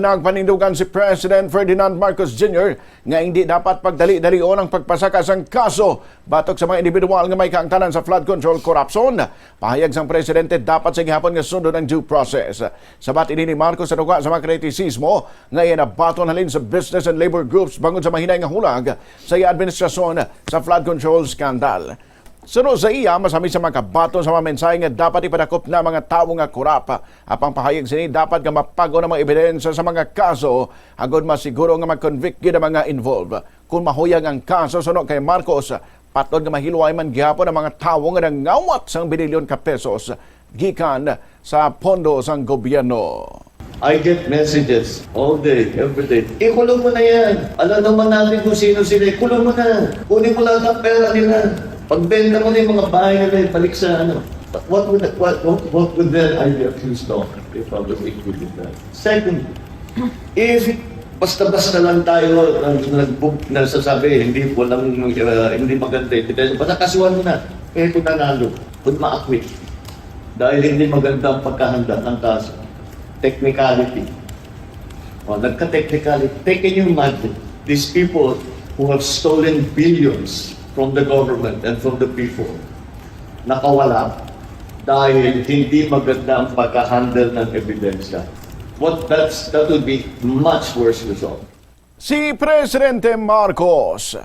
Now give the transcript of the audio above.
nagpanindugan si President Ferdinand Marcos Jr. nga hindi dapat pagdali-dalion ang pagpasaka sang kaso batok sa mga individual nga may kaangtanan sa flood control corruption. Pahayag sang Presidente dapat sa gihapon nga sundon ang due process. Sabat ini ni Marcos sa duga sa mga kritisismo nga nabaton halin sa business and labor groups bangod sa mahinay nga hulag sa administrasyon sa flood control scandal. Sunod sa iya, masami sa mga kabaton sa mga mensahe nga dapat ipadakop na mga tao nga kurap. Apang pahayag sini dapat nga mapago ng mga ebidensya sa mga kaso agod masiguro nga mag-convict gyud ang mga involved. Kung mahuyag ang kaso sunod kay Marcos, patod nga mahilway man gyapon ang mga tao nga nangawat sang bilyon ka pesos gikan sa pondo sang gobyerno. I get messages all day, every day. Ikulong mo na yan. Alam naman natin kung sino sila. Ikulong mo na. Kunin mo lahat ang pera nila. Pagbenta mo na yung mga bahay nila, balik sa ano. What would then I be accused of if I was included that? Second, if basta-basta lang tayo nag-book na sasabi, hindi maganda. Basta kasuhan mo na. Eh kung nanalo, kung ma-acquit. Dahil hindi maganda ang pagkahanda ng kaso. Technicality. Nagka-technicality. Can you imagine these people who have stolen billions from the government and from the people, nakawala dahil hindi maganda ang pagka-handle ng ebidensya? That would be much worse result. Si Presidente Marcos